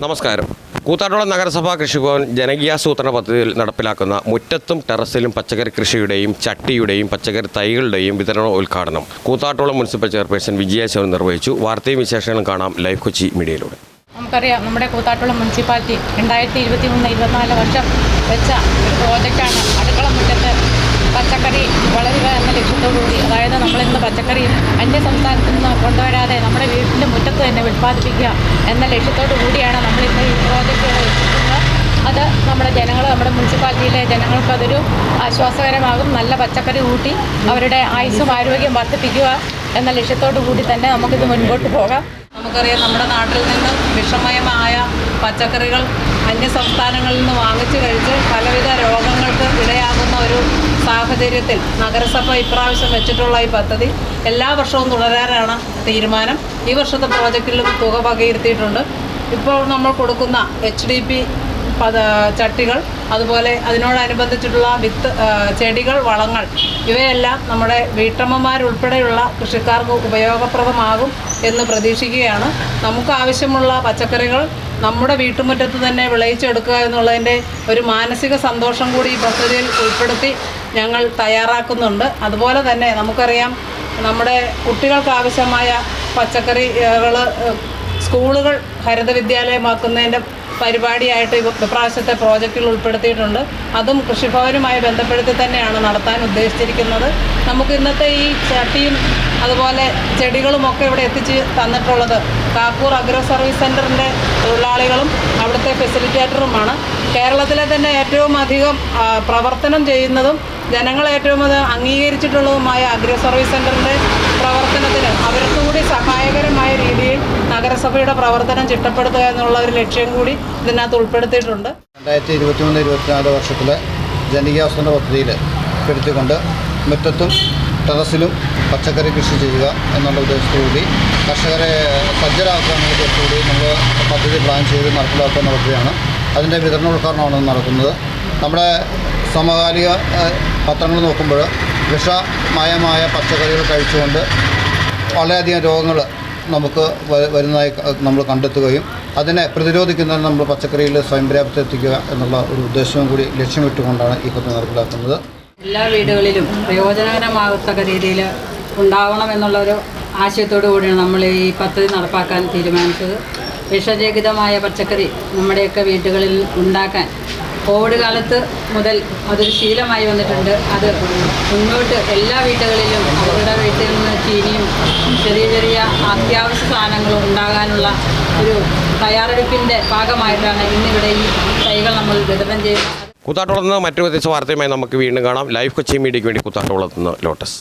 നമസ്കാരം. കൂത്താട്ടോളം നഗരസഭാ കൃഷിഭവൻ ജനകീയാസൂത്രണ പദ്ധതിയിൽ നടപ്പിലാക്കുന്ന മുറ്റത്തും ടെറസിലും പച്ചക്കറി കൃഷിയുടെയും ചട്ടിയുടെയും പച്ചക്കറി തൈകളുടെയും വിതരണ ഉദ്ഘാടനം കൂത്താട്ടോളം മുനിസിപ്പൽ ചെയർപേഴ്സൺ വിജയശിവൻ നിർവഹിച്ചു. വാർത്തയും വിശേഷങ്ങളും കാണാം ലൈവ് കൊച്ചി മീഡിയയിലൂടെ. നമുക്കറിയാം, നമ്മുടെ കൂത്താട്ടോളം മുനിസിപ്പാലിറ്റി 2023-24 വർഷം വെച്ച ഒരു പ്രോജക്റ്റാണ് അടുക്കള മുറ്റത്ത് പച്ചക്കറി വളരുക എന്ന ലക്ഷ്യത്തോടുകൂടി. അതായത് നമ്മളിന്ന് പച്ചക്കറി അന്യ സംസ്ഥാനത്ത് നിന്ന് കൊണ്ടുവരാതെ നമ്മുടെ വീട്ടിൻ്റെ മുറ്റത്ത് തന്നെ ഉൽപ്പാദിപ്പിക്കുക എന്ന ലക്ഷ്യത്തോടു കൂടിയാണ് നമ്മളിന്ന് ഈ പ്രോജക്റ്റ് എത്തിക്കുന്നത്. അത് നമ്മുടെ മുനിസിപ്പാലിറ്റിയിലെ ജനങ്ങൾക്കതൊരു ആശ്വാസകരമാകും. നല്ല പച്ചക്കറി കൂട്ടി അവരുടെ ആയുസ്സും ആരോഗ്യം വർദ്ധിപ്പിക്കുക എന്ന ലക്ഷ്യത്തോടു കൂടി തന്നെ നമുക്കിത് മുൻപോട്ട് പോകാം. നമുക്കറിയാം, നമ്മുടെ നാട്ടിൽ നിന്ന് വിഷമയമായ പച്ചക്കറികൾ അന്യ സംസ്ഥാനങ്ങളിൽ നിന്ന് വാങ്ങിച്ചു കഴിച്ച് പലവിധ രോഗങ്ങൾക്ക് ഇടയാകുന്ന ഒരു സാഹചര്യത്തിൽ നഗരസഭ ഇപ്രാവശ്യം വെച്ചിട്ടുള്ള ഈ പദ്ധതി എല്ലാ വർഷവും തുടരാനാണ് തീരുമാനം. ഈ വർഷത്തെ പ്രോജക്റ്റിലും തുക വകയിരുത്തിയിട്ടുണ്ട്. ഇപ്പോൾ നമ്മൾ കൊടുക്കുന്ന HDP ചട്ടികൾ, അതുപോലെ അതിനോടനുബന്ധിച്ചിട്ടുള്ള വിത്ത് ചെടികൾ, വളങ്ങൾ, ഇവയെല്ലാം നമ്മുടെ വീട്ടമ്മമാരുൾപ്പെടെയുള്ള കൃഷിക്കാർക്ക് ഉപയോഗപ്രദമാകും എന്ന് പ്രതീക്ഷിക്കുകയാണ്. നമുക്ക് ആവശ്യമുള്ള പച്ചക്കറികൾ നമ്മുടെ വീട്ടുമുറ്റത്ത് തന്നെ വിളയിച്ചെടുക്കുക എന്നുള്ളതിൻ്റെ ഒരു മാനസിക സന്തോഷം കൂടി ഈ പദ്ധതിയിൽ ഉൾപ്പെടുത്തി ഞങ്ങൾ തയ്യാറാക്കുന്നുണ്ട്. അതുപോലെ തന്നെ നമുക്കറിയാം, നമ്മുടെ കുട്ടികൾക്ക് ആവശ്യമായ പച്ചക്കറികൾ സ്കൂളുകൾ ഹരിത വിദ്യാലയമാക്കുന്നതിൻ്റെ പരിപാടിയായിട്ട് ഇപ്രാവശ്യത്തെ പ്രോജക്റ്റിൽ ഉൾപ്പെടുത്തിയിട്ടുണ്ട്. അതും കൃഷിഭവനുമായി ബന്ധപ്പെടുത്തി തന്നെയാണ് നടത്താൻ ഉദ്ദേശിച്ചിരിക്കുന്നത്. നമുക്ക് ഇന്നത്തെ ഈ ചട്ടിയും അതുപോലെ ചെടികളുമൊക്കെ ഇവിടെ എത്തിച്ച് തന്നിട്ടുള്ളത് കാക്കൂർ അഗ്രോ സർവീസ് സെൻ്ററിൻ്റെ തൊഴിലാളികളും അവിടുത്തെ ഫെസിലിറ്റേറ്ററുമാണ്. കേരളത്തിലെ തന്നെ ഏറ്റവും അധികം പ്രവർത്തനം ചെയ്യുന്നതും ജനങ്ങൾ ഏറ്റവും അംഗീകരിച്ചിട്ടുള്ളതുമായ അഗ്രോ സർവീസ് സെൻ്ററിൻ്റെ പ്രവർത്തനത്തിന് അവർക്ക് കൂടി സഹായകരമായ രീതിയിൽ നഗരസഭയുടെ പ്രവർത്തനം ചിട്ടപ്പെടുത്തുക എന്നുള്ള ഒരു ലക്ഷ്യം കൂടി ഇതിനകത്ത് ഉൾപ്പെടുത്തിയിട്ടുണ്ട്. 2023-24 വർഷത്തിലെ ജനകീയാസൂത്രണ പദ്ധതിയിൽ ഉൾപ്പെടുത്തിക്കൊണ്ട് മുറ്റത്തും ടെറസിലും പച്ചക്കറി കൃഷി ചെയ്യുക എന്നുള്ള ഉദ്ദേശത്തോടുകൂടി കർഷകരെ സജ്ജരാക്കുക എന്നുള്ള ഉദ്ദേശത്തോടുകൂടി നമ്മൾ പദ്ധതി പ്ലാൻ ചെയ്ത് നടപ്പിലാക്കുന്ന പദ്ധതിയാണ്. അതിൻ്റെ വിതരണോദ്ഘാടനമാണ് നടക്കുന്നത്. നമ്മുടെ സമകാലിക പത്രങ്ങൾ നോക്കുമ്പോൾ വിഷമയമായ പച്ചക്കറികൾ കഴിച്ചുകൊണ്ട് വളരെയധികം രോഗങ്ങൾ നമുക്ക് വരുന്നതായി നമ്മൾ കണ്ടെത്തുകയും അതിനെ പ്രതിരോധിക്കുന്നതിന് നമ്മൾ പച്ചക്കറിയിൽ സ്വയം പര്യാപ്തത എത്തിക്കുക എന്നുള്ള ഒരു ഉദ്ദേശവും കൂടി ലക്ഷ്യമിട്ടുകൊണ്ടാണ് ഈ പദ്ധതി നടപ്പിലാക്കുന്നത്. എല്ലാ വീടുകളിലും പ്രയോജനകരമാകത്തക്ക രീതിയിൽ ഉണ്ടാവണമെന്നുള്ളൊരു ആശയത്തോടു കൂടിയാണ് നമ്മൾ ഈ പദ്ധതി നടപ്പാക്കാൻ തീരുമാനിച്ചത്. വിഷരഹിതമായ പച്ചക്കറി നമ്മുടെയൊക്കെ വീടുകളിൽ ഉണ്ടാക്കാൻ കോവിഡ് കാലത്ത് മുതൽ അതൊരു ശീലമായി വന്നിട്ടുണ്ട്. അത് മുന്നോട്ട് എല്ലാ വീടുകളിലും അവരുടെ വീട്ടിൽ നിന്ന് ചീനിയും ചെറിയ ചെറിയ അത്യാവശ്യ സാധനങ്ങളും ഉണ്ടാകാനുള്ള ഒരു തയ്യാറെടുപ്പിൻ്റെ ഭാഗമായിട്ടാണ് ഇന്നിവിടെ ഈ തൈകൾ നമ്മൾ വിതരണം ചെയ്യുന്നത്. കൂത്താട്ടോളത്ത് നിന്ന് മറ്റു വ്യത്യസ്ത വാർത്തയുമായി നമുക്ക് വീണ്ടും കാണാം. ലൈവ് കൊച്ചി മീഡിയയ്ക്ക് വേണ്ടി കൂത്താട്ടോളത്ത് നിന്ന് ലോട്ടസ്.